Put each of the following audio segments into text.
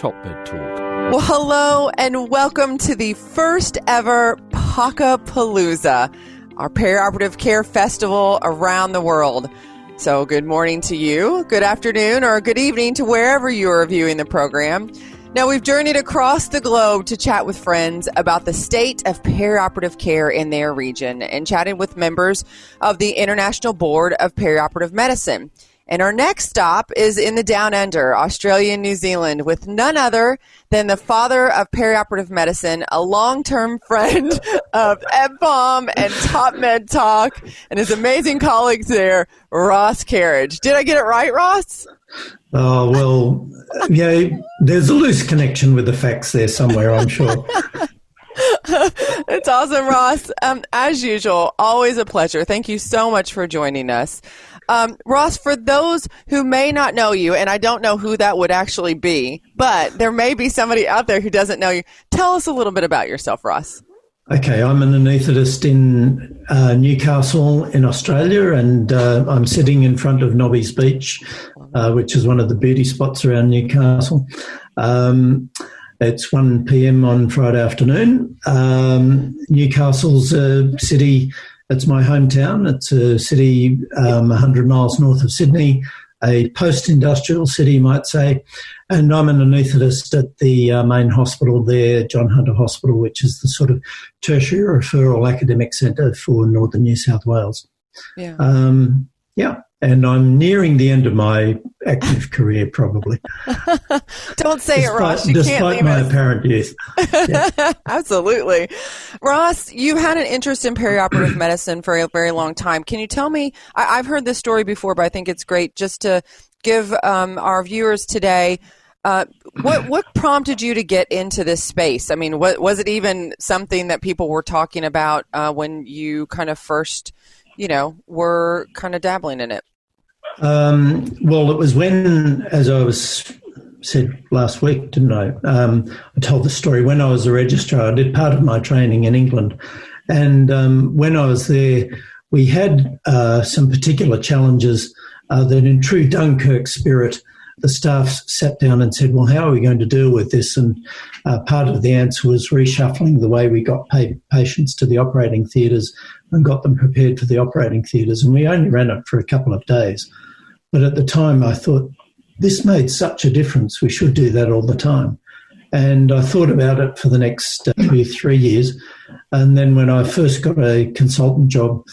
TopMedTalk. Well, hello and welcome to the first ever POCAPALOOZA, our perioperative care festival around the world. So good morning to you, good afternoon, or good evening to wherever you are viewing the program. Now, we've journeyed across the globe to chat with friends about the state of perioperative care in their region and chatted with members of the International Board of Perioperative Medicine. And our next stop is in the Down Under, Australia and New Zealand, with none other than the father of perioperative medicine, a long-term friend of APORG and TopMedTalk, and his amazing colleagues there, Ross Carriage. Did I get it right, Ross? Oh, well, yeah, there's a loose connection with the facts there somewhere, I'm sure. It's awesome, Ross. As usual, always a pleasure. Thank you so much for joining us. Ross, for those who may not know you, and I don't know who that would actually be, but there may be somebody out there who doesn't know you. Tell us a little bit about yourself, Ross. Okay, I'm an anaesthetist in Newcastle in Australia, and I'm sitting in front of Nobby's Beach, which is one of the beauty spots around Newcastle. It's 1 p.m. on Friday afternoon. Newcastle's a city. It's my hometown. It's a city 100 miles north of Sydney, a post-industrial city, you might say. And I'm an anaesthetist at the main hospital there, John Hunter Hospital, which is the sort of tertiary referral academic centre for northern New South Wales. Yeah. And I'm nearing the end of my active career, probably. Don't say it, Ross. You can't leave despite my us. apparent youth. Yeah. Absolutely. Ross, you've had an interest in perioperative medicine for a very long time. Can you tell me, I've heard this story before, but I think it's great just to give our viewers today, what prompted you to get into this space? I mean, was it even something that people were talking about when you kind of first, were kind of dabbling in it? Well, it was when, as I was said last week, didn't I? I told the story. When I was a registrar, I did part of my training in England. And when I was there, we had some particular challenges that in true Dunkirk spirit, the staff sat down and said, well, how are we going to deal with this? And part of the answer was reshuffling the way we got patients to the operating theatres and got them prepared for the operating theatres. And we only ran it for a couple of days. But at the time, I thought, this made such a difference. We should do that all the time. And I thought about it for the next 3 years. And then when I first got a consultant job,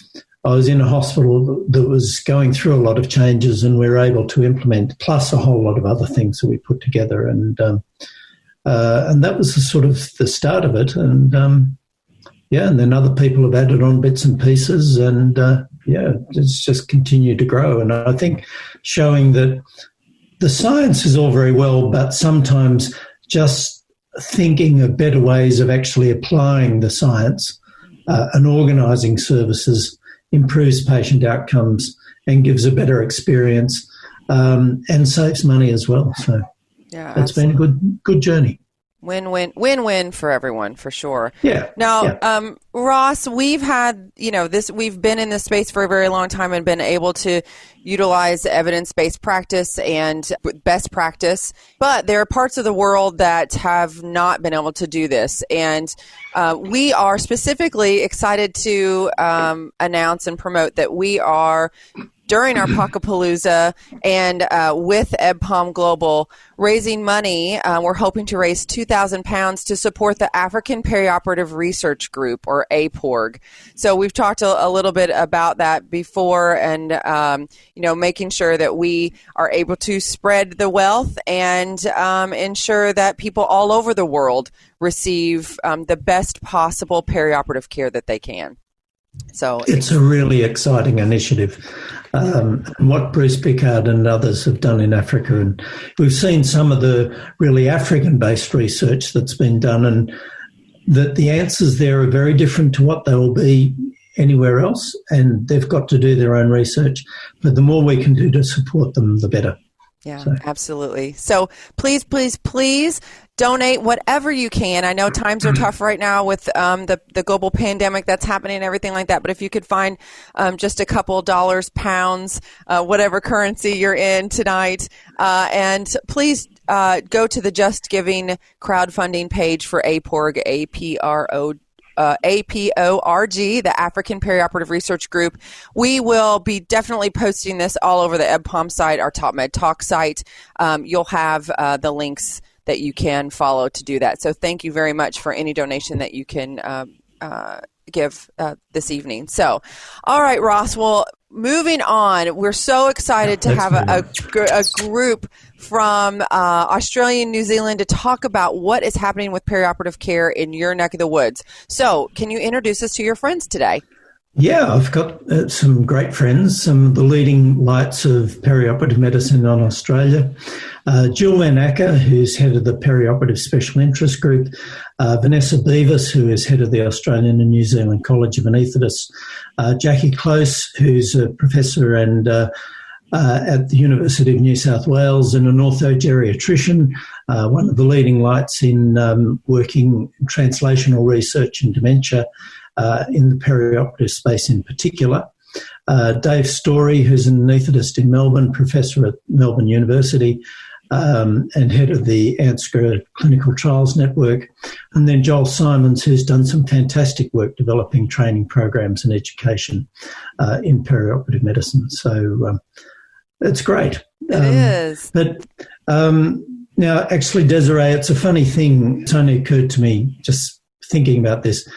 I was in a hospital that was going through a lot of changes, and we were able to implement, plus a whole lot of other things that we put together. And that was the sort of the start of it. And and then other people have added on bits and pieces, and it's just continued to grow. And I think showing that the science is all very well, but sometimes just thinking of better ways of actually applying the science and organising services improves patient outcomes and gives a better experience and saves money as well. So it's been a good journey. Win-win for everyone, for sure. Yeah. Now, Ross, we've had, we've been in this space for a very long time and been able to utilize evidence-based practice and best practice, but there are parts of the world that have not been able to do this. And we are specifically excited to announce and promote that we are, during our POCAPALOOZA and with EBPOM Global, raising money. We're hoping to raise £2,000 to support the African Perioperative Research Group, or APORG. So we've talked a little bit about that before, and making sure that we are able to spread the wealth and ensure that people all over the world receive the best possible perioperative care that they can. So it's a really exciting initiative. What Bruce Pickard and others have done in Africa, and we've seen some of the really African-based research that's been done, and that the answers there are very different to what they will be anywhere else, and they've got to do their own research. But the more we can do to support them, the better. Yeah, absolutely. So please, please, please donate whatever you can. I know times are tough right now with the global pandemic that's happening and everything like that. But if you could find just a couple dollars, pounds, whatever currency you're in tonight, and please go to the Just Giving crowdfunding page for APORG, APORG, the African Perioperative Research Group. We will be definitely posting this all over the EBPOM site, our TopMedTalk site. You'll have the links that you can follow to do that. So thank you very much for any donation that you can give this evening. So, all right, Ross. Well, moving on, we're so excited to have a group from Australia and New Zealand to talk about what is happening with perioperative care in your neck of the woods. So can you introduce us to your friends today? Yeah, I've got some great friends, some of the leading lights of perioperative medicine in Australia. Jill Van Acker, who's head of the Perioperative Special Interest Group. Vanessa Beavis, who is head of the Australian and New Zealand College of Anaesthetists. Jackie Close, who's a professor and at the University of New South Wales and an ortho-geriatrician, one of the leading lights in working translational research in dementia in the perioperative space in particular. Dave Story, who's an anaesthetist in Melbourne, professor at Melbourne University, and head of the ANSCA Clinical Trials Network. And then Joel Simons, who's done some fantastic work developing training programs and education in perioperative medicine. So it's great. It is. But now, actually, Desiree, it's a funny thing. It's only occurred to me just thinking about this.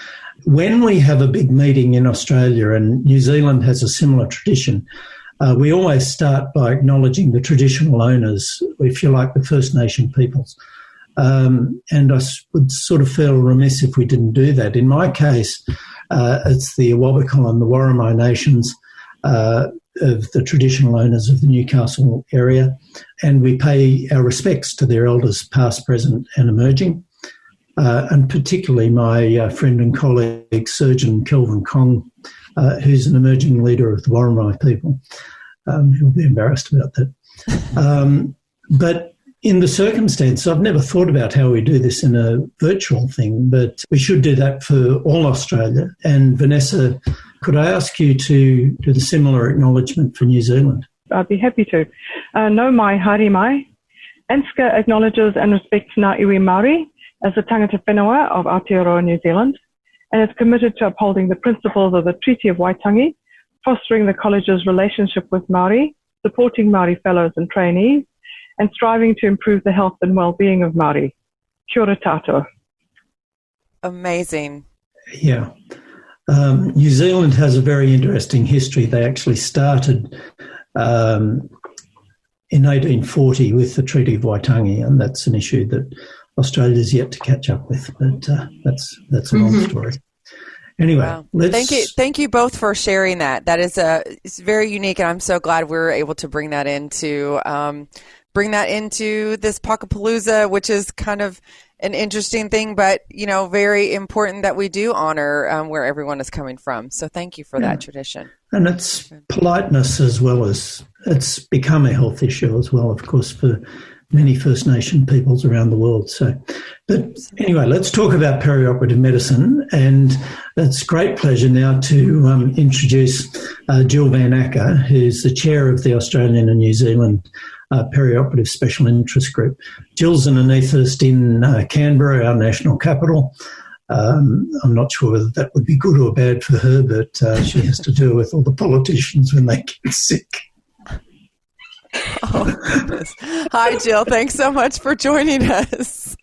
When we have a big meeting in Australia, and New Zealand has a similar tradition, we always start by acknowledging the traditional owners, if you like, the First Nation peoples. And I would sort of feel remiss if we didn't do that. In my case, it's the Awabakal and the Worimi nations of the traditional owners of the Newcastle area, and we pay our respects to their elders past, present and emerging. And particularly my friend and colleague, Surgeon Kelvin Kong, who's an emerging leader of the Worimi people. He'll be embarrassed about that. But in the circumstance, I've never thought about how we do this in a virtual thing, but we should do that for all Australia. And Vanessa, could I ask you to do the similar acknowledgement for New Zealand? I'd be happy to. No mai, haere mai. ANSCA acknowledges and respects Ngā Iwi Māori as the tangata whenua of Aotearoa, New Zealand, and is committed to upholding the principles of the Treaty of Waitangi, fostering the college's relationship with Māori, supporting Māori fellows and trainees, and striving to improve the health and well-being of Māori. Kia ora tātou. Amazing. Yeah. New Zealand has a very interesting history. They actually started in 1840 with the Treaty of Waitangi, and that's an issue that Australia's yet to catch up with, but that's a long story. Anyway, wow. Thank you both for sharing that. That is it's very unique, and I'm so glad we were able to bring that into this POCAPALOOZA, which is kind of an interesting thing, but very important that we do honor where everyone is coming from. So thank you for that tradition. And it's politeness as well as it's become a health issue as well, of course, for many First Nation peoples around the world. So, but anyway, let's talk about perioperative medicine, and it's a great pleasure now to introduce Jill Van Acker, who's the chair of the Australian and New Zealand Perioperative Special Interest Group. Jill's an anaesthetist in Canberra, our national capital. I'm not sure whether that would be good or bad for her, but she has to deal with all the politicians when they get sick. Oh, goodness. Hi, Jill. Thanks so much for joining us.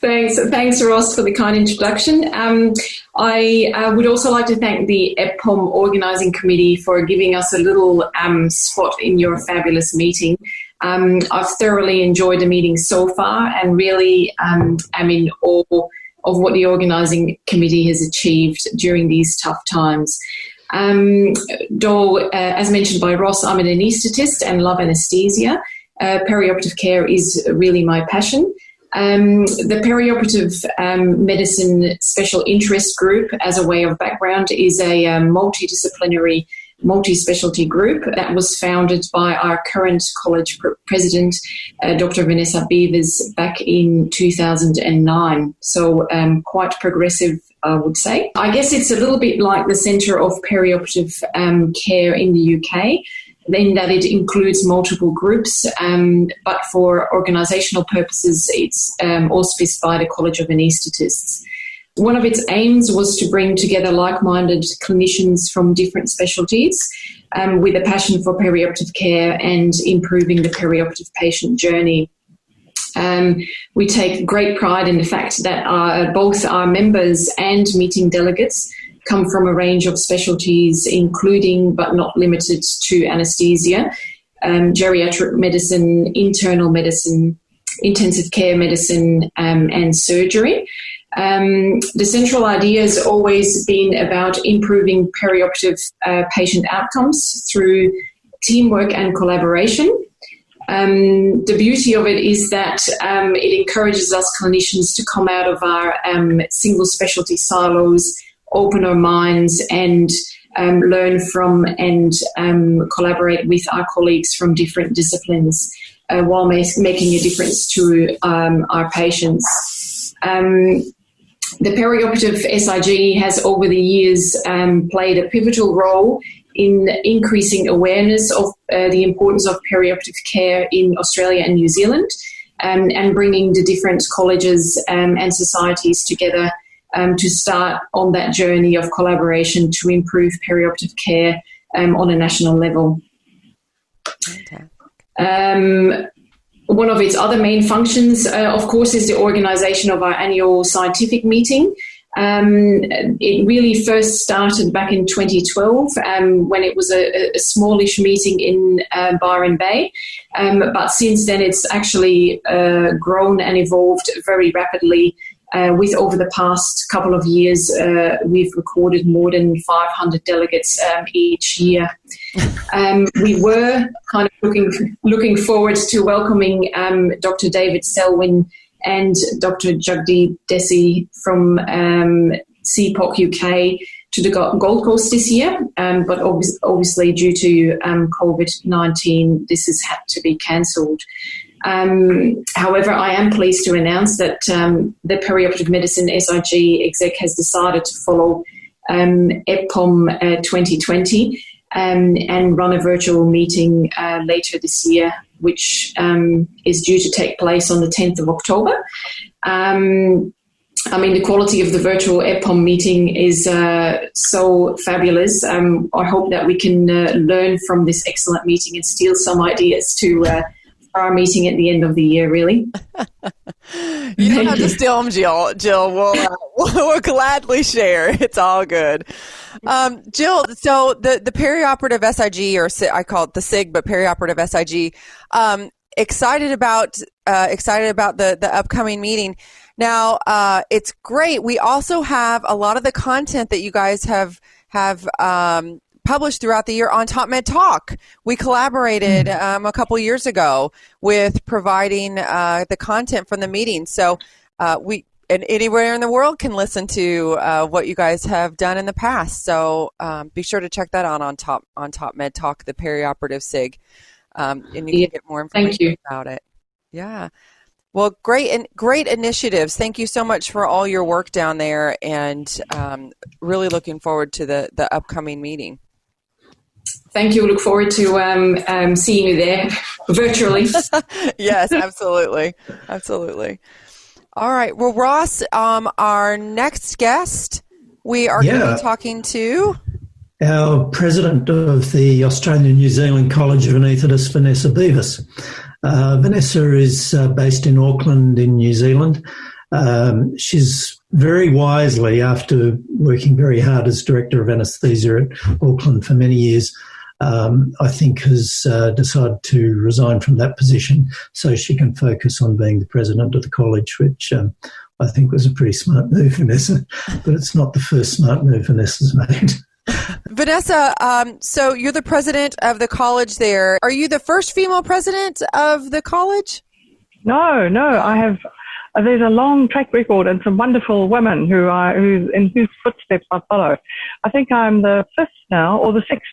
Thanks, Ross, for the kind introduction. I would also like to thank the EBPOM organising committee for giving us a little spot in your fabulous meeting. I've thoroughly enjoyed the meeting so far, and really am in awe of what the organising committee has achieved during these tough times. Though, as mentioned by Ross, I'm an anaesthetist and love anaesthesia. Perioperative care is really my passion. The Perioperative Medicine Special Interest Group, as a way of background, is a multidisciplinary multi-specialty group that was founded by our current college president, Dr. Vanessa Beavers, back in 2009. So quite progressive, I would say. I guess it's a little bit like the Centre of Perioperative Care in the UK, in that it includes multiple groups, but for organisational purposes, it's auspiced by the College of Anaesthetists. One of its aims was to bring together like-minded clinicians from different specialties with a passion for perioperative care and improving the perioperative patient journey. We take great pride in the fact that both our members and meeting delegates come from a range of specialties, including but not limited to anaesthesia, geriatric medicine, internal medicine, intensive care medicine, and surgery. The central idea has always been about improving perioperative patient outcomes through teamwork and collaboration. The beauty of it is that it encourages us clinicians to come out of our single specialty silos, open our minds, and learn from and collaborate with our colleagues from different disciplines while making a difference to our patients. The perioperative SIG has over the years played a pivotal role in increasing awareness of the importance of perioperative care in Australia and New Zealand, and bringing the different colleges and societies together to start on that journey of collaboration to improve perioperative care on a national level. One of its other main functions, of course, is the organisation of our annual scientific meeting. It really first started back in 2012 when it was a smallish meeting in Byron Bay. But since then, it's actually grown and evolved very rapidly. With over the past couple of years, we've recorded more than 500 delegates each year. We were kind of looking forward to welcoming Dr. David Selwyn and Dr. Jagdeep Desi from CPOC UK to the Gold Coast this year, but obviously due to COVID-19, this has had to be cancelled. However, I am pleased to announce that the Perioperative Medicine SIG exec has decided to follow EPOM 2020 and run a virtual meeting later this year, which is due to take place on the 10th of October. I mean, the quality of the virtual EPOM meeting is so fabulous. I hope that we can learn from this excellent meeting and steal some ideas to our meeting at the end of the year, really. You don't have to steal them, Jill. We'll gladly share. It's all good. Jill, so the perioperative SIG, or I call it the SIG, but perioperative SIG, excited about the upcoming meeting. Now, it's great. We also have a lot of the content that you guys have published throughout the year on TopMedTalk. We collaborated a couple years ago with providing the content from the meeting. So and anywhere in the world can listen to what you guys have done in the past. So be sure to check that out on TopMedTalk, the perioperative SIG, and you can get more information about it. Yeah. Well, great initiatives. Thank you so much for all your work down there, and really looking forward to the upcoming meeting. Thank you. Look forward to seeing you there virtually. Yes, absolutely. Absolutely. All right. Well, Ross, our next guest, we are going to be talking to our president of the Australian New Zealand College of Anaesthetists, Vanessa Beavers. Vanessa is based in Auckland in New Zealand. She's very wisely, after working very hard as Director of Anaesthesia at Auckland for many years, I think has decided to resign from that position so she can focus on being the president of the college, which I think was a pretty smart move, Vanessa, but it's not the first smart move Vanessa's made. Vanessa, so you're the president of the college there. Are you the first female president of the college? No, I have. There's a long track record and some wonderful women in whose footsteps I follow. I think I'm the fifth now, or the sixth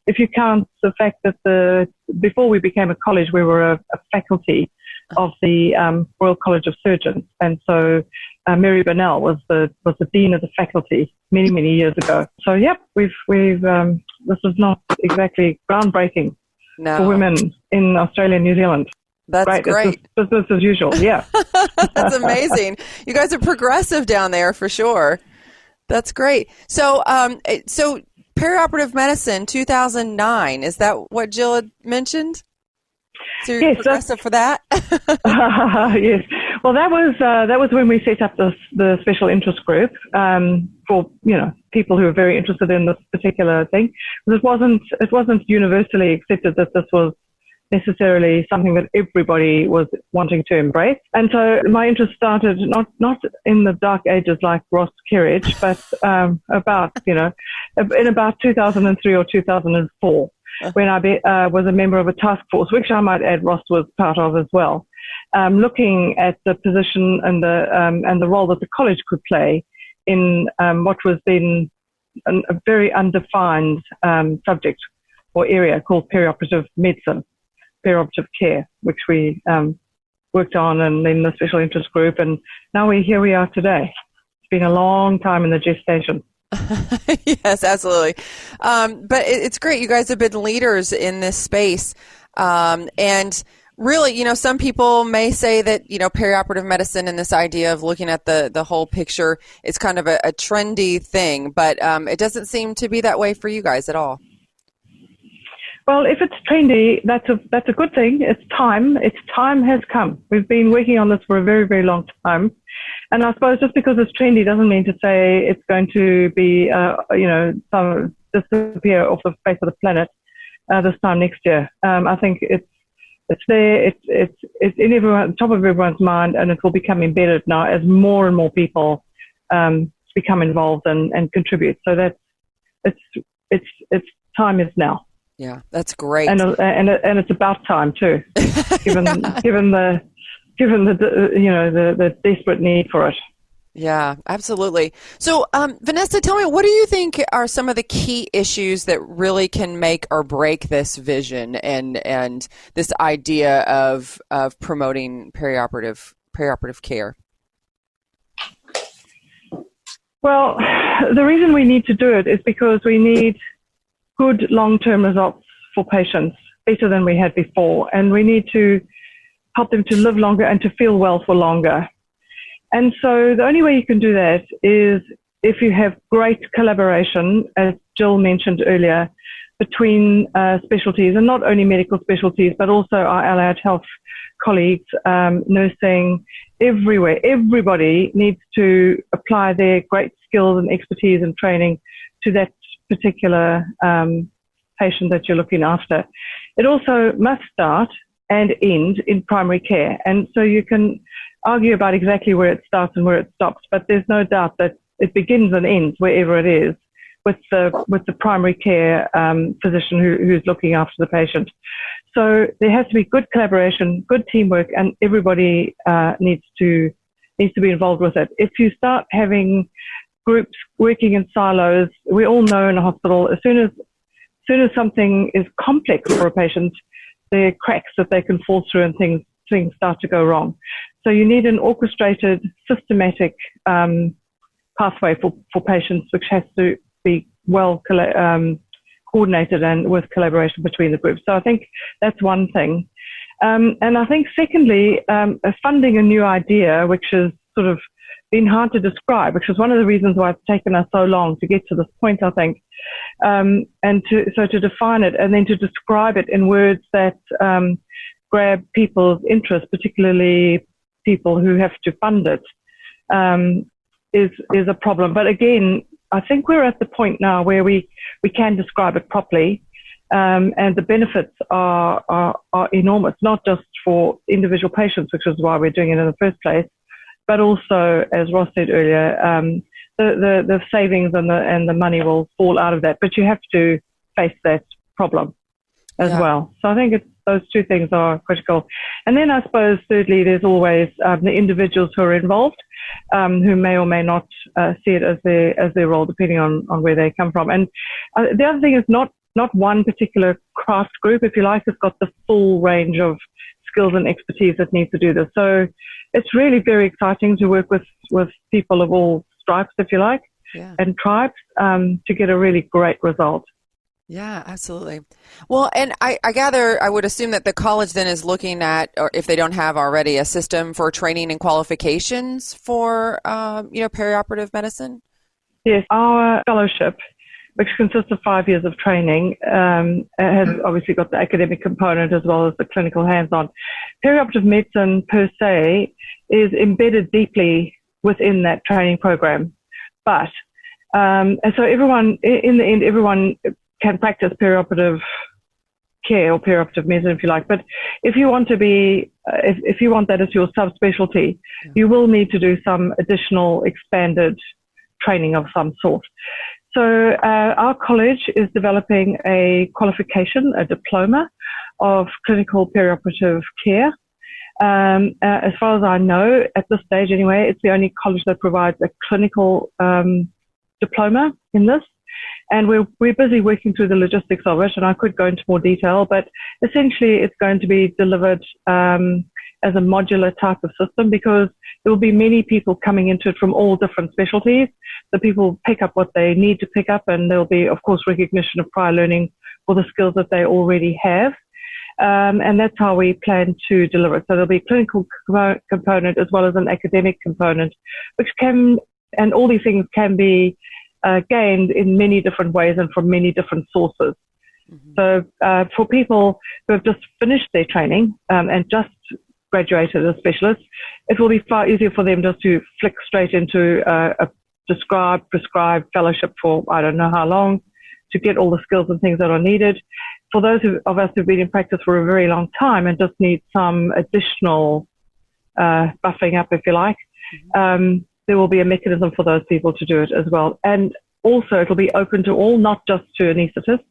if you count the fact that before we became a college, we were a faculty of the Royal College of Surgeons, and so Mary Burnell was the dean of the faculty many years ago. So we've this is not exactly groundbreaking for women in Australia and New Zealand. That's great. It's business as usual. Yeah, that's amazing. You guys are progressive down there for sure. That's great. So perioperative medicine, 2009. Is that what Jill had mentioned? So you're progressive for that? Yes. Well, that was when we set up the special interest group for people who are very interested in this particular thing. It wasn't universally accepted that this was necessarily something that everybody was wanting to embrace. And so my interest started not in the dark ages like Ross Kerridge, but in about 2003 or 2004, when I was a member of a task force, which I might add Ross was part of as well, looking at the position and the role that the college could play in what was then a very undefined subject or area called perioperative medicine, perioperative care, which we worked on and in the special interest group, and now here we are today. It's been a long time in the gestation. Yes, absolutely. But it's great. You guys have been leaders in this space. And really, some people may say that, perioperative medicine and this idea of looking at the whole picture is kind of a trendy thing, but it doesn't seem to be that way for you guys at all. Well, if it's trendy, that's a good thing. It's time. Its time has come. We've been working on this for a very, very long time. And I suppose just because it's trendy doesn't mean to say it's going to be, disappear off the face of the planet this time next year. I think it's there. It's in top of everyone's mind, and it will become embedded now as more and more people become involved and contribute. So it's time is now. Yeah, that's great. And it's about time too, given the desperate need for it. Yeah, absolutely. So, Vanessa, tell me, what do you think are some of the key issues that really can make or break this vision and this idea of promoting perioperative care? Well, the reason we need to do it is because we need good long-term results for patients, better than we had before, and we need to help them to live longer and to feel well for longer. And so the only way you can do that is if you have great collaboration, as Jill mentioned earlier, between specialties, and not only medical specialties, but also our allied health colleagues, nursing, everywhere. Everybody needs to apply their great skills and expertise and training to that particular patient that you're looking after. It also must start and end in primary care. And so you can argue about exactly where it starts and where it stops, but there's no doubt that it begins and ends wherever it is with the primary care physician who's looking after the patient. So there has to be good collaboration, good teamwork, and everybody needs to be involved with it. If you start having groups working in silos, we all know in a hospital, as soon as something is complex for a patient, there are cracks that they can fall through and things start to go wrong. So you need an orchestrated, systematic pathway for patients, which has to be well coordinated and with collaboration between the groups. So I think that's one thing. And I think secondly, funding a new idea, which has sort of been hard to describe, which is one of the reasons why it's taken us so long to get to this point, I think. And to define it and then to describe it in words that grab people's interest, particularly people who have to fund it, is a problem. But again, I think we're at the point now where we can describe it properly, and the benefits are enormous, not just for individual patients, which is why we're doing it in the first place, but also, as Ross said earlier, the savings and the money will fall out of that. But you have to face that problem as well. So I think those two things are critical. And then I suppose thirdly, there's always the individuals who are involved, who may or may not see it as their role, depending on where they come from. And the other thing is not not one particular craft group, if you like. It's got the full range of skills and expertise that needs to do this. So it's really very exciting to work with people of all stripes, if you like, and tribes to get a really great result. Yeah, absolutely. Well, and I gather, I would assume that the college then is looking at, or if they don't have already, a system for training and qualifications for, perioperative medicine? Yes, our fellowship, which consists of 5 years of training, has obviously got the academic component as well as the clinical hands-on. Perioperative medicine per se is embedded deeply within that training program. But, and so everyone, in the end, everyone can practice perioperative care or perioperative medicine, if you like. But if you want to be, if you want that as your subspecialty, you will need to do some additional expanded training of some sort. So our college is developing a qualification, a diploma of clinical perioperative care. As far as I know, at this stage anyway, it's the only college that provides a clinical diploma in this. And we're busy working through the logistics of it, and I could go into more detail, but essentially it's going to be delivered as a modular type of system, because there will be many people coming into it from all different specialties. The people pick up what they need to pick up, and there'll be, of course, recognition of prior learning for the skills that they already have. And that's how we plan to deliver it. So there'll be a clinical component as well as an academic component, which can, and all these things can be gained in many different ways and from many different sources. Mm-hmm. So for people who have just finished their training and just graduated as specialists, it will be far easier for them just to flick straight into a prescribed fellowship for I don't know how long to get all the skills and things that are needed. For those of us who've been in practice for a very long time and just need some additional buffing up, if you like, there will be a mechanism for those people to do it as well. And also it'll be open to all, not just to anaesthetists,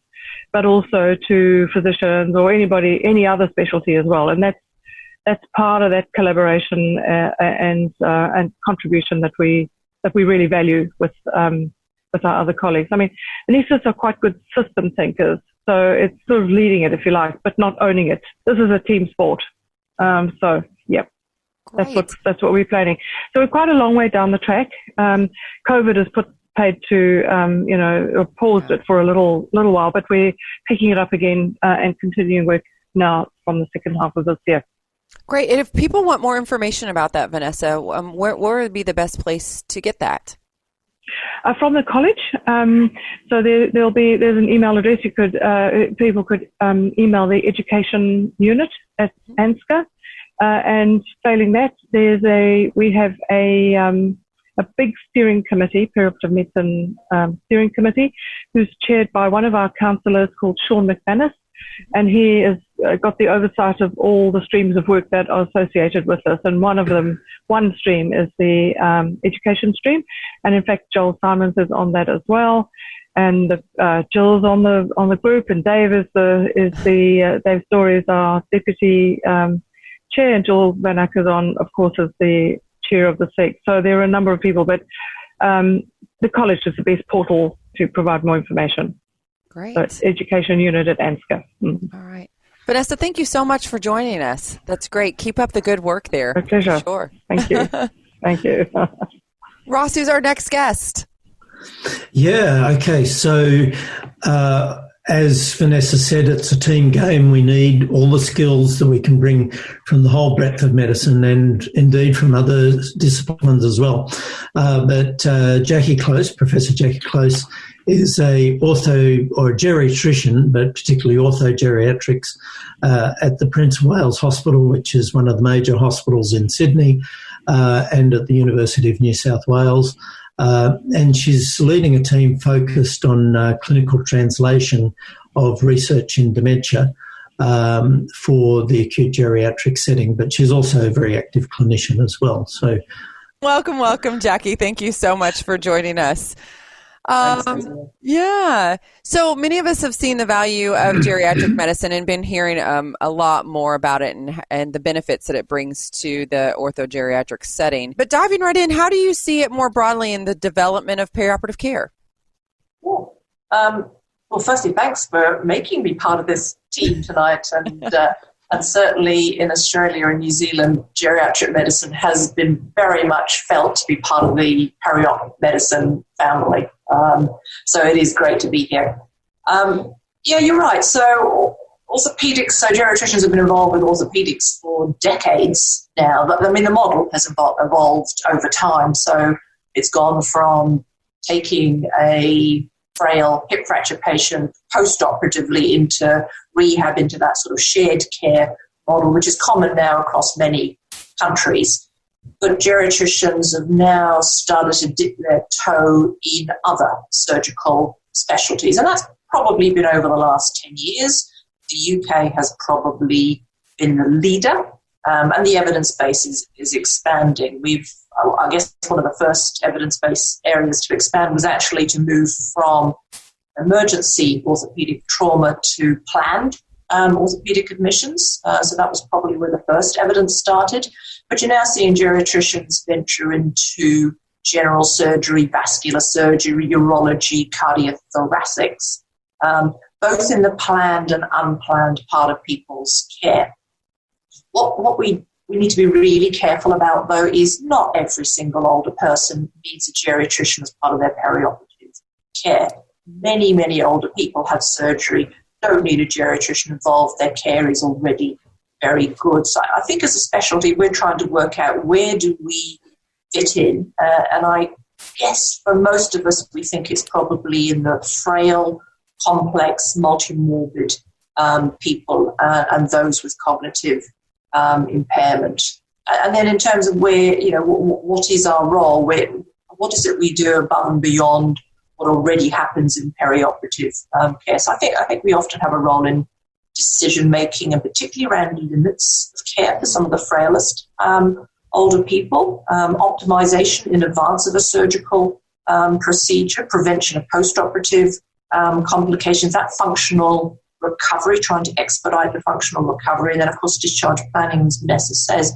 but also to physicians or anybody, any other specialty as well. And that's part of that collaboration and contribution that we really value with our other colleagues. I mean, anaesthetists are quite good system thinkers, so it's sort of leading it, if you like, but not owning it. This is a team sport. So, yeah. That's what we're planning. So we're quite a long way down the track. COVID has paused it for a little while, but we're picking it up again and continuing work now from the second half of this year. Great. And if people want more information about that, Vanessa, where would be the best place to get that? From the college. So there's an email address. People could email the education unit at ANZCA. And failing that, we have a big steering committee, perioperative medicine steering committee, who's chaired by one of our counsellors called Sean McManus, and he has got the oversight of all the streams of work that are associated with this. And one stream is the education stream, and in fact, Joel Simons is on that as well. And Jill's on the group, and Dave Dave Story is our deputy chair, and Jill Van Acker is on, of course, as the chair of the SEC. So there are a number of people, but the college is the best portal to provide more information. Great. So it's education unit at ANZCA. Mm-hmm. All right. Vanessa, thank you so much for joining us. That's great. Keep up the good work there. A pleasure. Sure. Thank you. Thank you. Ross, who's our next guest? Yeah, okay. So as Vanessa said, it's a team game. We need all the skills that we can bring from the whole breadth of medicine and indeed from other disciplines as well. But Jackie Close, Professor Jackie Close, is a ortho or a geriatrician, but particularly ortho-geriatrics at the Prince of Wales Hospital, which is one of the major hospitals in Sydney, and at the University of New South Wales. And she's leading a team focused on clinical translation of research in dementia for the acute geriatric setting, but she's also a very active clinician as well. So, welcome, Jackie. Thank you so much for joining us. Yeah. So many of us have seen the value of geriatric medicine and been hearing a lot more about it and the benefits that it brings to the orthogeriatric setting. But diving right in, how do you see it more broadly in the development of perioperative care? Well, firstly, thanks for making me part of this team tonight. And certainly in Australia and New Zealand, geriatric medicine has been very much felt to be part of the periop medicine family. So it is great to be here. Yeah, you're right. So orthopedics, so geriatricians have been involved with orthopedics for decades now. I mean, the model has evolved over time. So it's gone from taking a frail hip fracture patient post-operatively into rehab, into that sort of shared care model, which is common now across many countries. But geriatricians have now started to dip their toe in other surgical specialties, and that's probably been over the last 10 years. The UK has probably been the leader, and the evidence base is expanding. I guess one of the first evidence-based areas to expand was actually to move from emergency orthopedic trauma to planned orthopedic admissions. So that was probably where the first evidence started. But you're now seeing geriatricians venture into general surgery, vascular surgery, urology, cardiothoracics, both in the planned and unplanned part of people's care. What we need to be really careful about, though, is not every single older person needs a geriatrician as part of their perioperative care. Many, many older people have surgery, don't need a geriatrician involved. Their care is already very good. So I think as a specialty, we're trying to work out where do we fit in. And I guess for most of us, we think it's probably in the frail, complex, multi-morbid people and those with cognitive impairment. And then in terms of where, what is our role? What is it we do above and beyond what already happens in perioperative care? So I think we often have a role in decision making, and particularly around limits of care for some of the frailest older people, optimization in advance of a surgical procedure, prevention of post-operative complications, that functional recovery, trying to expedite the functional recovery, and then, of course, discharge planning, as Vanessa says,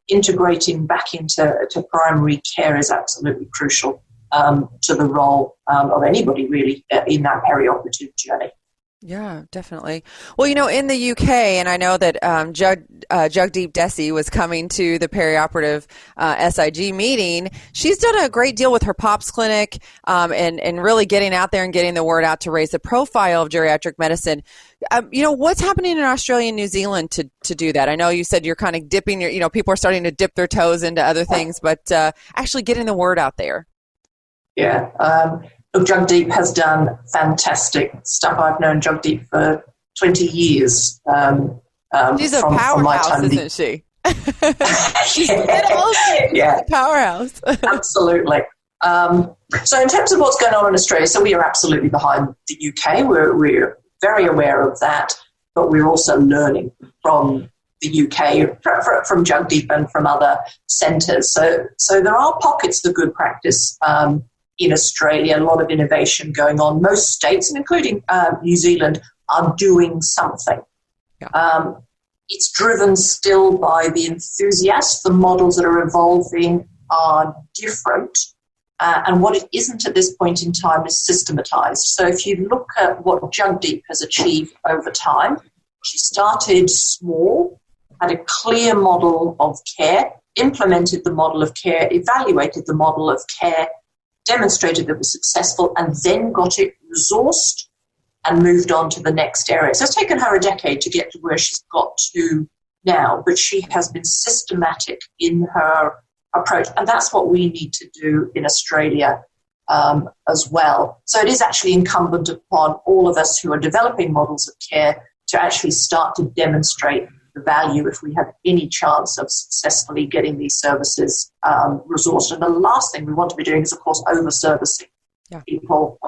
integrating back into primary care is absolutely crucial to the role of anybody, really, in that perioperative journey. Yeah, definitely. Well, in the UK, and I know that Jagdeep Desi was coming to the perioperative SIG meeting. She's done a great deal with her POPs clinic and really getting out there and getting the word out to raise the profile of geriatric medicine. What's happening in Australia and New Zealand to do that? I know you said you're kind of dipping your, people are starting to dip their toes into other things, but actually getting the word out there. Yeah. Look, Jagdeep has done fantastic stuff. I've known Jagdeep for 20 years. She's a powerhouse, isn't she? She's a powerhouse. Absolutely. So in terms of what's going on in Australia, so we are absolutely behind the UK. We're very aware of that, but we're also learning from the UK, from Jagdeep and from other centres. So there are pockets of good practice in Australia, a lot of innovation going on. Most states, and including New Zealand, are doing something. Yeah. It's driven still by the enthusiasts. The models that are evolving are different. And what it isn't at this point in time is systematized. So if you look at what Jagdeep has achieved over time, she started small, had a clear model of care, implemented the model of care, evaluated the model of care, demonstrated it was successful, and then got it resourced and moved on to the next area. So it's taken her a decade to get to where she's got to now, but she has been systematic in her approach, and that's what we need to do in Australia as well. So it is actually incumbent upon all of us who are developing models of care to actually start to demonstrate the value if we have any chance of successfully getting these services resourced. And the last thing we want to be doing is, of course, over-servicing people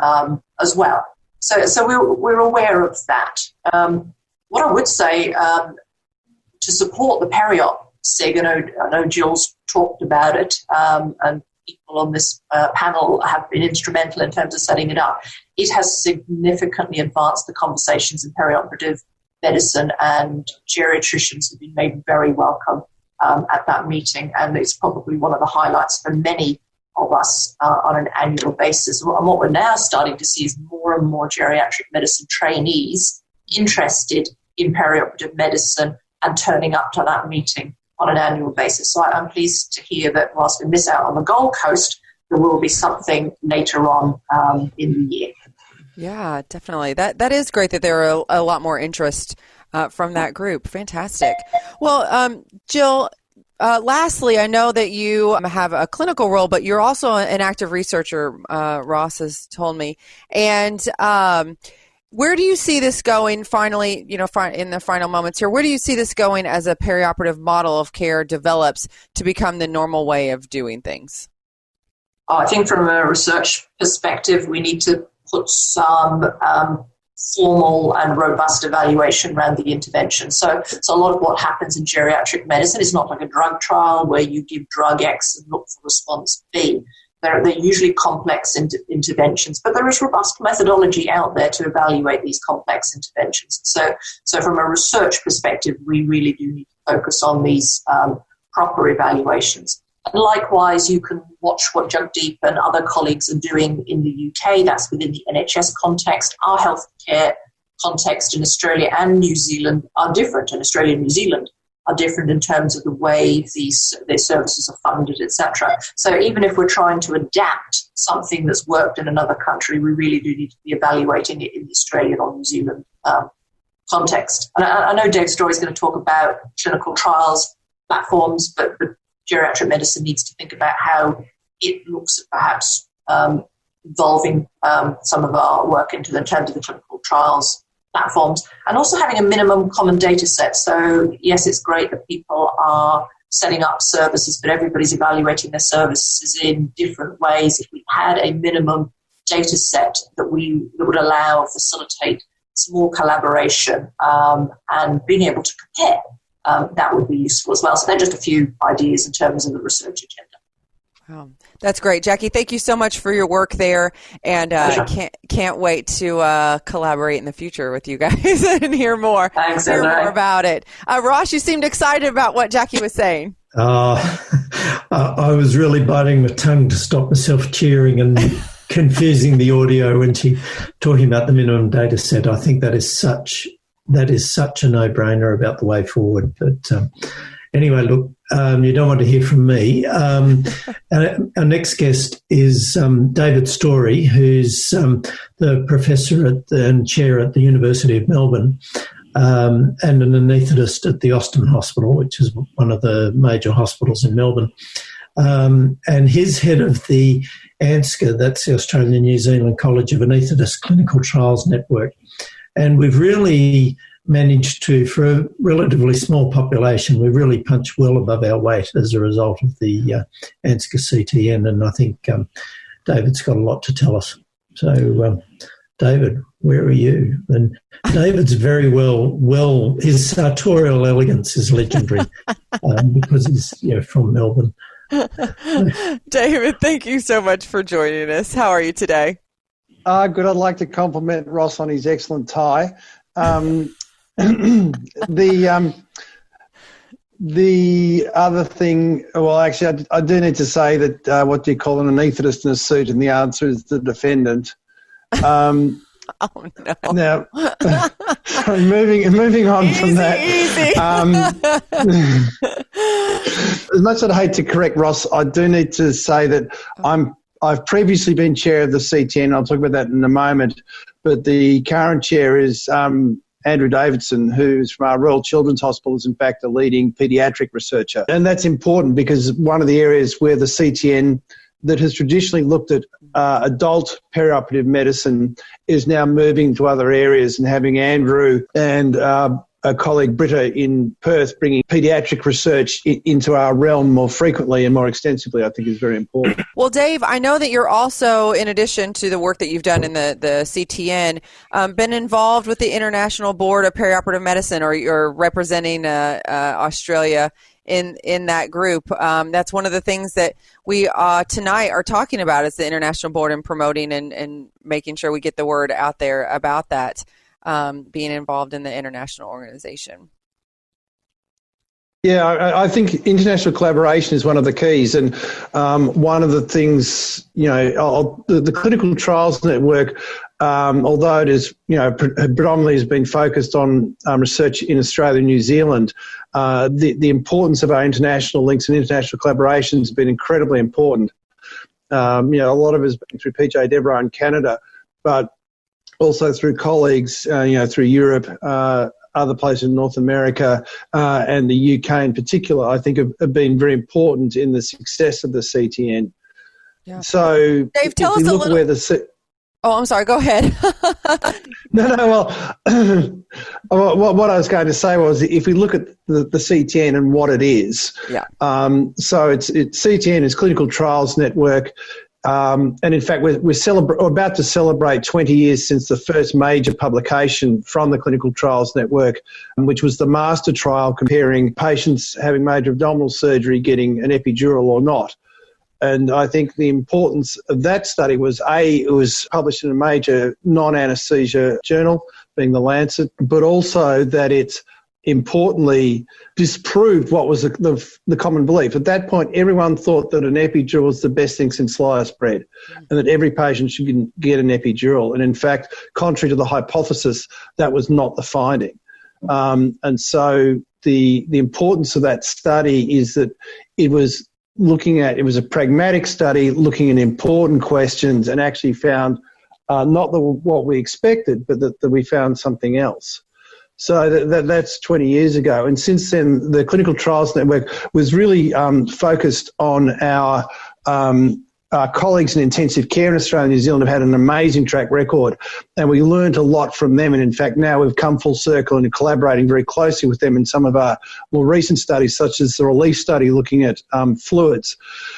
as well. So we're aware of that. What I would say, to support the Periop SIG, I know Jill's talked about it, and people on this panel have been instrumental in terms of setting it up. It has significantly advanced the conversations in perioperative medicine, and geriatricians have been made very welcome at that meeting, and it's probably one of the highlights for many of us on an annual basis. And what we're now starting to see is more and more geriatric medicine trainees interested in perioperative medicine and turning up to that meeting on an annual basis. So I'm pleased to hear that whilst we miss out on the Gold Coast, there will be something later on in the year. Yeah, definitely. That is great that there are a lot more interest from that group. Fantastic. Well, Jill, lastly, I know that you have a clinical role, but you're also an active researcher, Ross has told me. And where do you see this going finally, in the final moments here, where do you see this going as a perioperative model of care develops to become the normal way of doing things? I think from a research perspective, we need to put some formal and robust evaluation around the intervention. So a lot of what happens in geriatric medicine is not like a drug trial where you give drug X and look for response B. They're usually complex interventions, but there is robust methodology out there to evaluate these complex interventions. So from a research perspective, we really do need to focus on these proper evaluations. And likewise, you can watch what Jagdeep and other colleagues are doing in the UK. That's within the NHS context. Our healthcare context in Australia and New Zealand are different, and Australia and New Zealand are different in terms of the way their services are funded, etc. So even if we're trying to adapt something that's worked in another country, we really do need to be evaluating it in the Australian or New Zealand context. And I know Dave Story is going to talk about clinical trials platforms, but geriatric medicine needs to think about how it looks at perhaps involving some of our work in terms of the clinical trials platforms, and also having a minimum common data set. So yes, it's great that people are setting up services, but everybody's evaluating their services in different ways. If we had a minimum data set that would allow, facilitate some more collaboration and being able to compare, that would be useful as well. So they're just a few ideas in terms of the research agenda. Wow, that's great, Jackie. Thank you so much for your work there, and can't wait to collaborate in the future with you guys and hear more. Thanks, hear more about it. Ross, you seemed excited about what Jackie was saying. I was really biting my tongue to stop myself cheering and confusing the audio when she talking about the minimum data set. I think that is such a no-brainer about the way forward. But anyway, look, you don't want to hear from me. Our next guest is David Story, who's the professor and chair at the University of Melbourne and an anaesthetist at the Austin Hospital, which is one of the major hospitals in Melbourne. And he's head of the ANZCA, that's the Australian New Zealand College of Anaesthetists Clinical Trials Network. And we've really managed to, for a relatively small population, we really punch well above our weight as a result of the ANZCA CTN. And I think David's got a lot to tell us. So, David, where are you? And David's very well, his sartorial elegance is legendary because he's from Melbourne. David, thank you so much for joining us. How are you today? Good. I'd like to compliment Ross on his excellent tie. The other thing, well, actually, I do need to say that what do you call an anaesthetist in a suit? And the answer is the defendant. Oh, no. Now, moving on from that. As much as I hate to correct Ross, I do need to say that I've previously been chair of the CTN. I'll talk about that in a moment. But the current chair is Andrew Davidson, who's from our Royal Children's Hospital, is in fact a leading paediatric researcher. And that's important because one of the areas where the CTN that has traditionally looked at adult perioperative medicine is now moving to other areas, and having Andrew and a colleague Britta in Perth bringing paediatric research into our realm more frequently and more extensively, I think is very important. Well, Dave, I know that you're also, in addition to the work that you've done in the CTN, been involved with the International Board of Perioperative Medicine, or you're representing Australia in that group. That's one of the things that we tonight are talking about, is the International Board, and promoting and making sure we get the word out there about that. Being involved in the international organization. Yeah, I think international collaboration is one of the keys. And one of the things, the clinical trials network, although it is, predominantly has been focused on research in Australia and New Zealand, the importance of our international links and international collaborations has been incredibly important. A lot of it has been through PJ Devereux in Canada, but also through colleagues, through Europe, other places in North America, and the UK in particular, I think have been very important in the success of the CTN. Yeah. So, Dave, tell us a little. Oh, I'm sorry. Go ahead. No. Well, what I was going to say was, if we look at the CTN and what it is, so it's CTN is Clinical Trials Network. And in fact, we're about to celebrate 20 years since the first major publication from the Clinical Trials Network, which was the master trial comparing patients having major abdominal surgery getting an epidural or not. And I think the importance of that study was, it was published in a major non-anaesthesia journal, being The Lancet, but also that it importantly disproved what was the common belief. At that point, everyone thought that an epidural was the best thing since sliced bread, and that every patient should get an epidural. And in fact, contrary to the hypothesis, that was not the finding. And so the importance of that study is that it was a pragmatic study looking at important questions, and actually found not what we expected, but that we found something else. So that's 20 years ago. And since then, the Clinical Trials Network was really focused on our colleagues in intensive care in Australia and New Zealand have had an amazing track record, and we learned a lot from them. And in fact, now we've come full circle and are collaborating very closely with them in some of our more recent studies, such as the RELIEF study looking at fluids.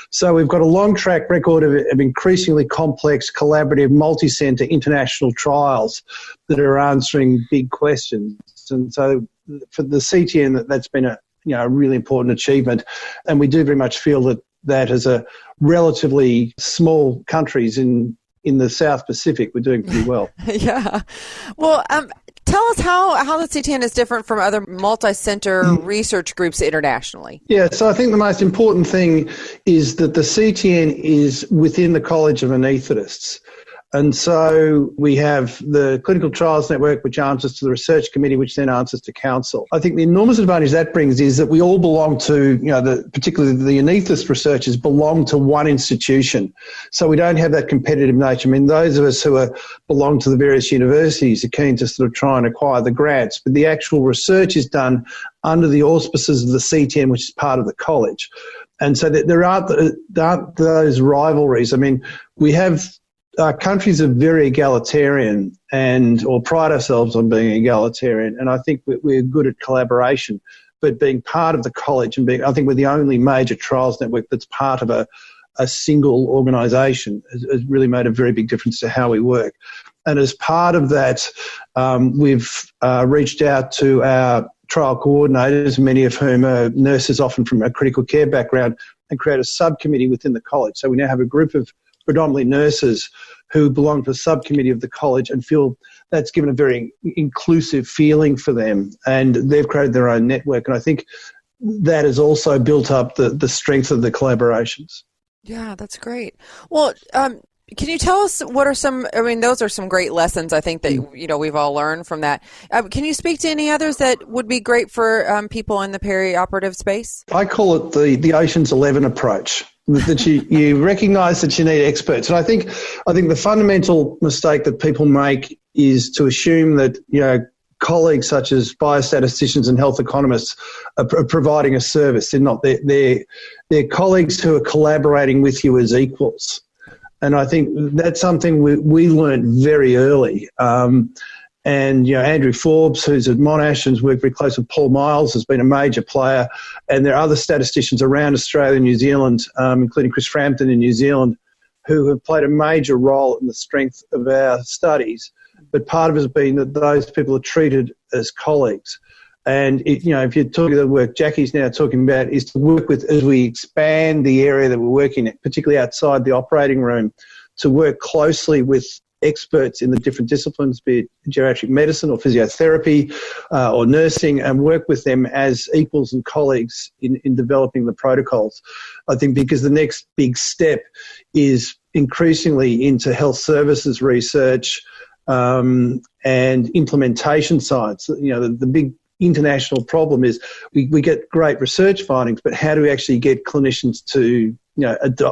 So we've got a long track record of increasingly complex, collaborative, multi-centre international trials that are answering big questions. And so for the CTN, that's been a really important achievement. And we do very much feel that as a relatively small countries in the South Pacific, we're doing pretty well. Yeah. Well, tell us how the CTN is different from other multi-center research groups internationally. Yeah, so I think the most important thing is that the CTN is within the College of Anaesthetists. And so we have the Clinical Trials Network, which answers to the Research Committee, which then answers to Council. I think the enormous advantage that brings is that we all belong to, particularly the anaesthetist researchers belong to one institution. So we don't have that competitive nature. I mean, those of us who belong to the various universities are keen to sort of try and acquire the grants, but the actual research is done under the auspices of the CTN, which is part of the college. And so there aren't those rivalries. I mean, we have... countries are very egalitarian or pride ourselves on being egalitarian, and I think we're good at collaboration. But being part of the college and I think we're the only major trials network that's part of a single organisation has really made a very big difference to how we work. And as part of that, we've reached out to our trial coordinators, many of whom are nurses, often from a critical care background, and create a subcommittee within the college. So we now have a group of predominantly nurses who belong to the subcommittee of the college and feel that's given a very inclusive feeling for them, and they've created their own network. And I think that has also built up the strength of the collaborations. Yeah, that's great. Well, can you tell us what are those are some great lessons, I think, that we've all learned from that. Can you speak to any others that would be great for people in the perioperative space? I call it the Ocean's 11 approach. That you recognise that you need experts. And I think the fundamental mistake that people make is to assume that, colleagues such as biostatisticians and health economists are providing a service. They're not. They're colleagues who are collaborating with you as equals. And I think that's something we learned very early. And, Andrew Forbes, who's at Monash and has worked very close with Paul Miles, has been a major player. And there are other statisticians around Australia and New Zealand, including Chris Frampton in New Zealand, who have played a major role in the strength of our studies. But part of it has been that those people are treated as colleagues. And, if you're talking the work Jackie's now talking about is to work with, as we expand the area that we're working in, particularly outside the operating room, to work closely with experts in the different disciplines, be it geriatric medicine or physiotherapy or nursing, and work with them as equals and colleagues in developing the protocols. I think because the next big step is increasingly into health services research and implementation science. You know, the big international problem is we get great research findings, but how do we actually get clinicians to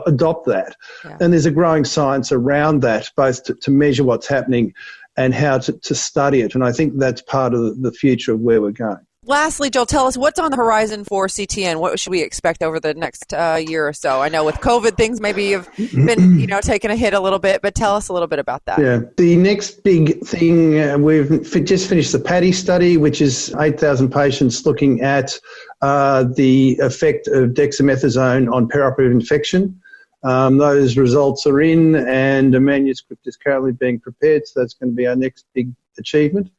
adopt that? Yeah. And there's a growing science around that, both to measure what's happening and how to study it. And I think that's part of the future of where we're going. Lastly, Joel, tell us what's on the horizon for CTN. What should we expect over the next year or so? I know with COVID, things maybe have been, taking a hit a little bit, but tell us a little bit about that. Yeah, the next big thing, we've just finished the PADDY study, which is 8,000 patients looking at the effect of dexamethasone on perioperative infection. Those results are in, and a manuscript is currently being prepared, so that's going to be our next big achievement.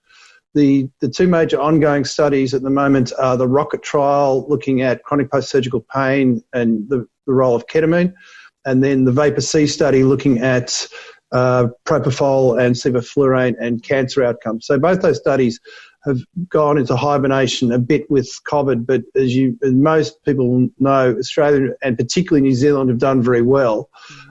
The two major ongoing studies at the moment are the ROCKET trial looking at chronic post-surgical pain and the role of ketamine, and then the VAPOR-C study looking at propofol and sevoflurane and cancer outcomes. So both those studies have gone into hibernation a bit with COVID, but as most people know, Australia and particularly New Zealand have done very well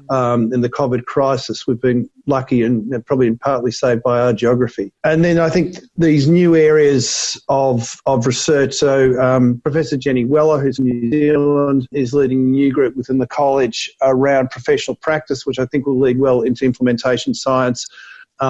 in the COVID crisis. We've been lucky and probably partly saved by our geography. And then I think these new areas of research, so Professor Jenny Weller, who's in New Zealand, is leading a new group within the college around professional practice, which I think will lead well into implementation science.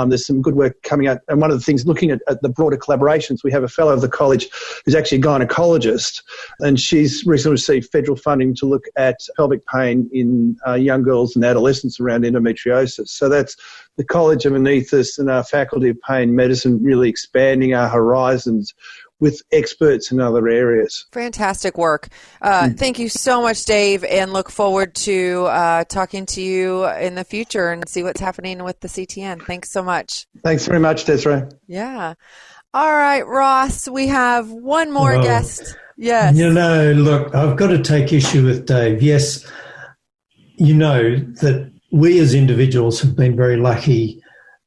There's some good work coming out. And one of the things, looking at the broader collaborations, we have a fellow of the college who's actually a gynaecologist, and she's recently received federal funding to look at pelvic pain in young girls and adolescents around endometriosis. So that's the College of Anaesthetists and our Faculty of Pain Medicine really expanding our horizons with experts in other areas. Fantastic work. Thank you so much, Dave, and look forward to talking to you in the future and see what's happening with the CTN. Thanks so much. Thanks very much, Desiree. Yeah. All right, Ross, we have one more guest. Yes. Look, I've got to take issue with Dave. Yes, that we as individuals have been very lucky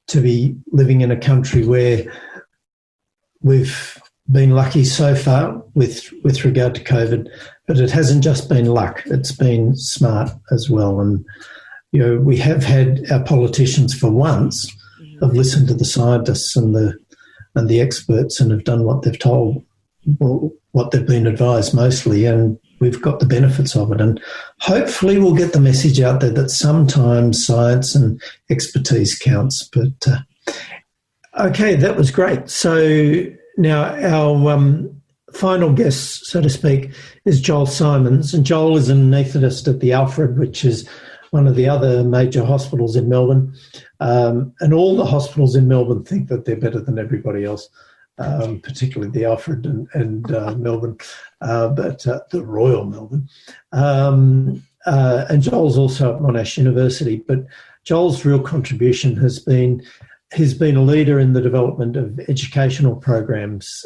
to be living in a country where we've been lucky so far with regard to COVID, but it hasn't just been luck, it's been smart as well. And, we have had our politicians for once have listened to the scientists and the experts and have done what they've told, what they've been advised mostly, and we've got the benefits of it. And hopefully we'll get the message out there that sometimes science and expertise counts. But, okay, that was great. So now our final guest, so to speak, is Joel Simons. And Joel is an anaesthetist at the Alfred, which is one of the other major hospitals in Melbourne. And all the hospitals in Melbourne think that they're better than everybody else, particularly the Alfred and Melbourne, but the Royal Melbourne. And Joel's also at Monash University. But Joel's real contribution has been he's been a leader in the development of educational programs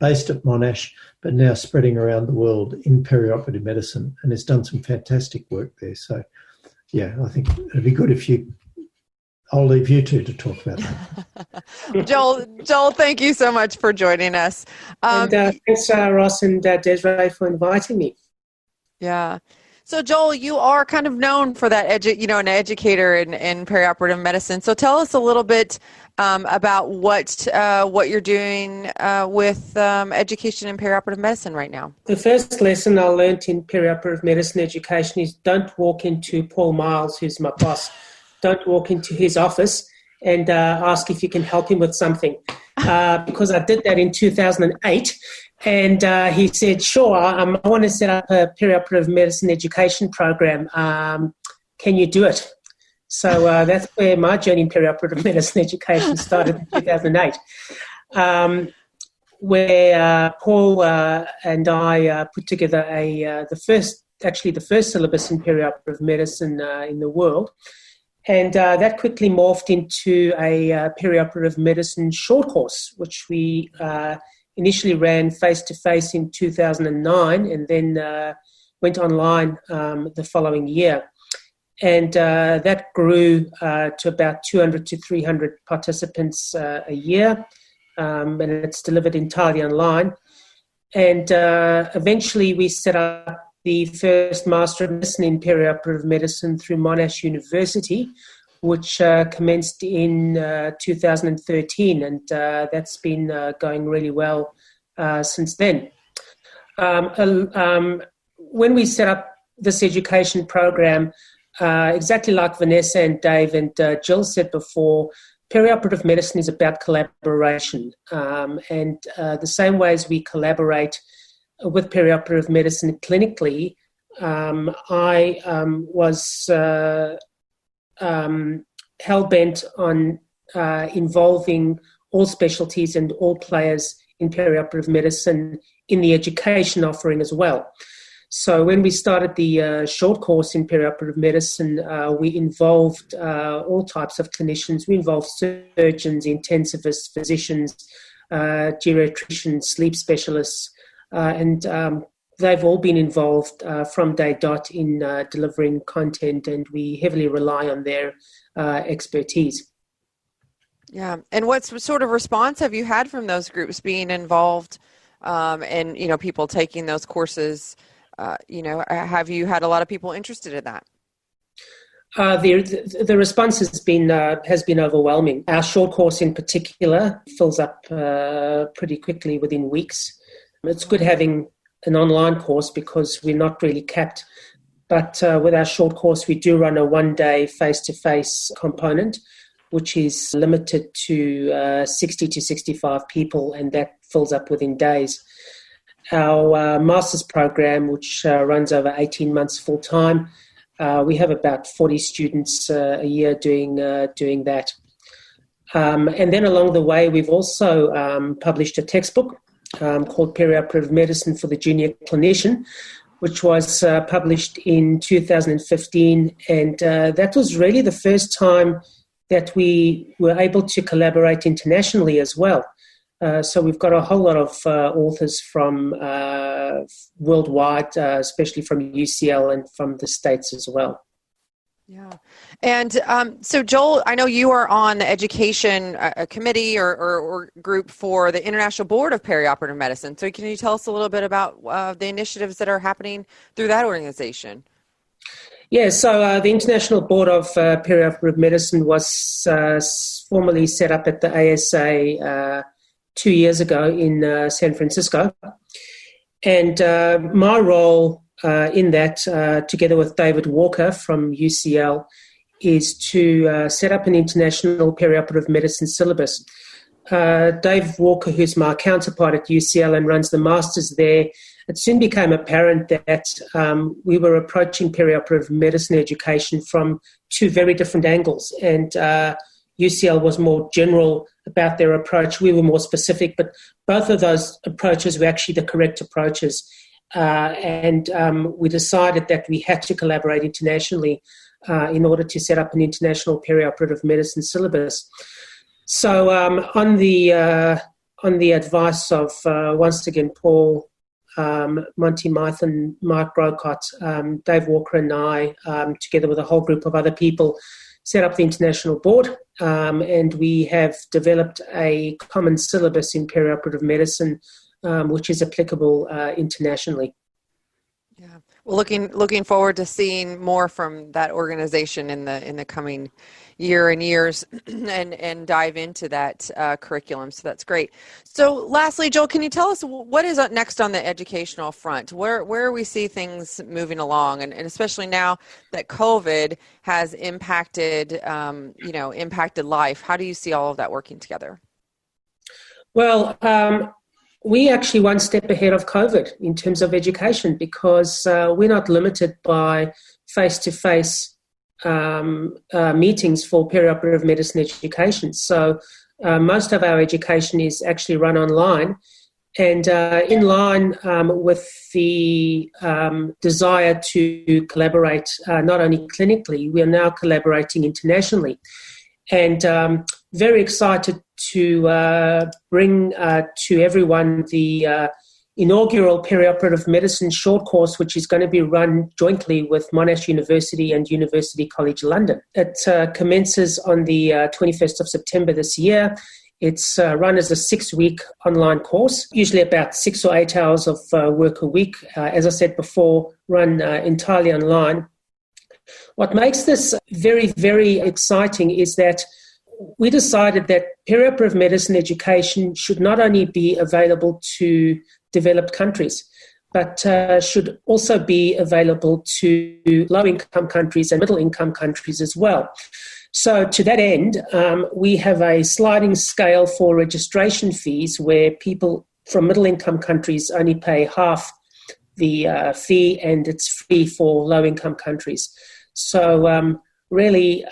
based at Monash, but now spreading around the world in perioperative medicine, and has done some fantastic work there. So, yeah, I think it'd be good if I'll leave you two to talk about that. Joel, thank you so much for joining us. Thanks, Ross and Desiree, for inviting me. Yeah. So, Joel, you are kind of known for that, an educator in perioperative medicine. So, tell us a little bit about what you're doing with education in perioperative medicine right now. The first lesson I learned in perioperative medicine education is don't walk into Paul Miles, who's my boss. Don't walk into his office and ask if you can help him with something. Because I did that in 2008. And he said, sure, I want to set up a perioperative medicine education program. Can you do it? So that's where my journey in perioperative medicine education started in 2008, where Paul and I put together the first syllabus in perioperative medicine in the world. And that quickly morphed into a perioperative medicine short course, which we initially ran face-to-face in 2009 and then went online the following year. And that grew to about 200 to 300 participants a year, and it's delivered entirely online. And eventually we set up the first Master of Medicine in Perioperative Medicine through Monash University, which commenced in 2013, and that's been going really well since then. When we set up this education program, exactly like Vanessa and Dave and Jill said before, perioperative medicine is about collaboration. And the same way as we collaborate with perioperative medicine clinically, I was hell-bent on involving all specialties and all players in perioperative medicine in the education offering as well. So when we started the short course in perioperative medicine, we involved all types of clinicians. We involved surgeons, intensivists, physicians, geriatricians, sleep specialists, and they've all been involved from day dot in delivering content, and we heavily rely on their expertise. Yeah, and what sort of response have you had from those groups being involved, and people taking those courses? Have you had a lot of people interested in that? The response has been overwhelming. Our short course in particular fills up pretty quickly within weeks. It's good having an online course because we're not really capped. But with our short course, we do run a one-day face-to-face component, which is limited to 60 to 65 people, and that fills up within days. Our master's program, which runs over 18 months full-time, we have about 40 students a year doing that. And then along the way, we've also published a textbook called Perioperative Medicine for the Junior Clinician, which was published in 2015. And that was really the first time that we were able to collaborate internationally as well. So we've got a whole lot of authors from worldwide, especially from UCL and from the States as well. Yeah. And so, Joel, I know you are on the education committee or group for the International Board of Perioperative Medicine. So can you tell us a little bit about the initiatives that are happening through that organization? Yeah, so the International Board of Perioperative Medicine was formally set up at the ASA 2 years ago in San Francisco. And my role in that, together with David Walker from UCL, is to set up an international perioperative medicine syllabus. Dave Walker, who's my counterpart at UCL and runs the masters there, it soon became apparent that we were approaching perioperative medicine education from two very different angles. And UCL was more general about their approach. We were more specific, but both of those approaches were actually the correct approaches. And we decided that we had to collaborate internationally in order to set up an international perioperative medicine syllabus. So on the advice of, once again, Paul, Monty Mythen, Mark Grocott, Dave Walker and I, together with a whole group of other people, set up the international board, and we have developed a common syllabus in perioperative medicine, which is applicable internationally. Yeah, well, looking forward to seeing more from that organization in the coming year and years, and dive into that curriculum. So that's great. So, lastly, Joel, can you tell us what is next on the educational front? Where we see things moving along, and especially now that COVID has impacted life. How do you see all of that working together? Well, we actually one step ahead of COVID in terms of education because we're not limited by face-to-face meetings for perioperative medicine education. So most of our education is actually run online, and in line with the desire to collaborate not only clinically, we are now collaborating internationally. And very excited to bring to everyone the inaugural perioperative medicine short course, which is going to be run jointly with Monash University and University College London. It commences on the 21st of September this year. It's run as a 6-week online course, usually about 6 or 8 hours of work a week. As I said before, run entirely online. What makes this very, very exciting is that we decided that perioperative medicine education should not only be available to developed countries, but should also be available to low-income countries and middle-income countries as well. So to that end, we have a sliding scale for registration fees where people from middle-income countries only pay half the fee, and it's free for low-income countries. So really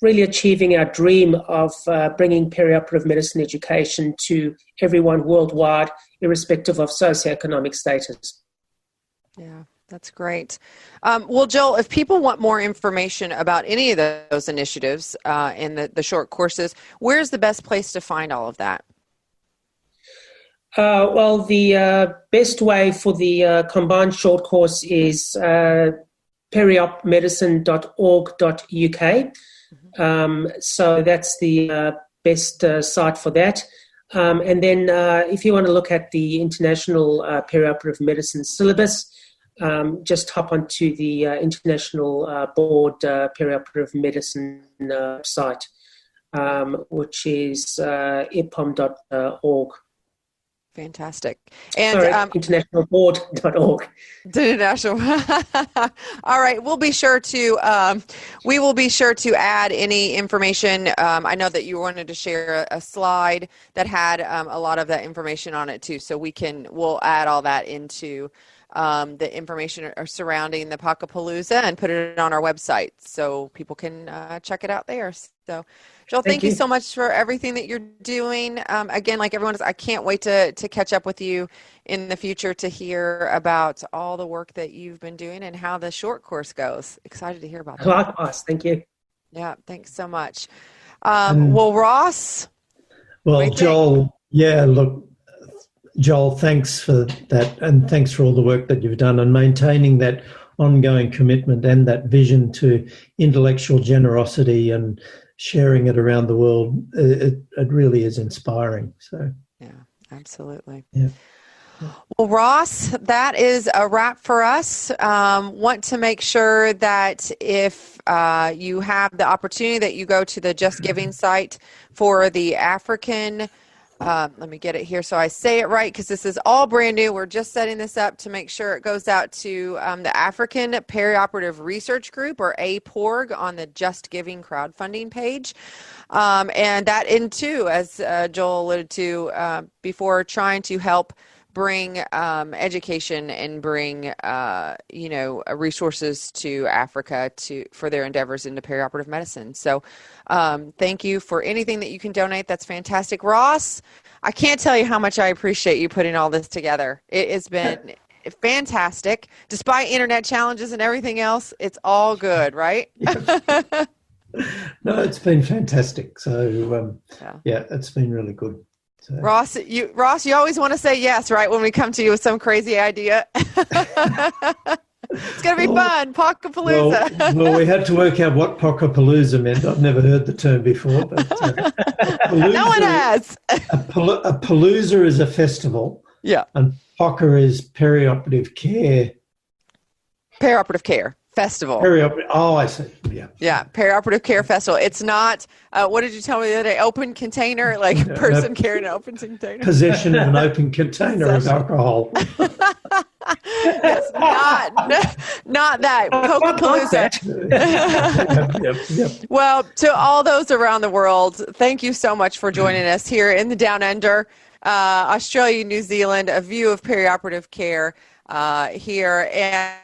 achieving our dream of bringing perioperative medicine education to everyone worldwide, irrespective of socioeconomic status. Yeah. That's great. Well, Joel, if people want more information about any of those initiatives and the short courses, where's the best place to find all of that? Well, the best way for the combined short course is periopmedicine.org.uk. So that's the best site for that. And then if you want to look at the International Perioperative Medicine syllabus, just hop onto the International Board Perioperative Medicine site, which is ipom.org. Fantastic. And sorry, internationalboard.org. International. All right. We will be sure to add any information. I know that you wanted to share a slide that had a lot of that information on it too. So we'll add all that into the information surrounding the POCAPALOOZA and put it on our website so people can check it out there. So, Joel, thank you so much for everything that you're doing. Again, like everyone else, I can't wait to catch up with you in the future to hear about all the work that you've been doing and how the short course goes. Excited to hear about that. Likewise. Thank you. Yeah, thanks so much. Well, Ross? Well, Joel, Joel, thanks for that, and thanks for all the work that you've done and maintaining that ongoing commitment and that vision to intellectual generosity and sharing it around the world. It really is inspiring. So yeah, absolutely. Yeah. Well, Ross, that is a wrap for us. Want to make sure that if you have the opportunity that you go to the Just Giving site for the African let me get it here so I say it right, because this is all brand new. We're just setting this up to make sure it goes out to the African Perioperative Research Group, or APORG, on the Just Giving crowdfunding page. And that in too, as Joel alluded to before, trying to help bring education and bring resources to Africa for their endeavors into perioperative medicine. So thank you for anything that you can donate. That's fantastic. Ross, I can't tell you how much I appreciate you putting all this together. It has been fantastic. Despite internet challenges and everything else, it's all good, right? No, it's been fantastic. So it's been really good. So. Ross, you always want to say yes, right, when we come to you with some crazy idea. It's going to be fun, POCAPALOOZA. Well, we had to work out what POCAPALOOZA meant. I've never heard the term before. But, no one has. A palooza is a festival. Yeah. And POCA is Perioperative Care. Perioperative Care Festival. I see. Yeah. Yeah, Perioperative Care Festival. It's not, what did you tell me the other day? Open container, like a person carrying an open container. Possession of an open container of alcohol. Yes, not that. POCAPALOOZA. Yep. Well, to all those around the world, thank you so much for joining us here in the Down Under, Australia, New Zealand, a view of perioperative care. Here,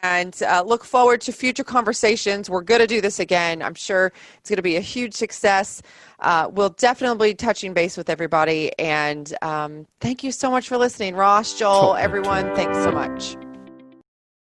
and look forward to future conversations. We're going to do this again. I'm sure it's going to be a huge success. We'll definitely be touching base with everybody, and thank you so much for listening. Ross, Joel, everyone, thanks so much.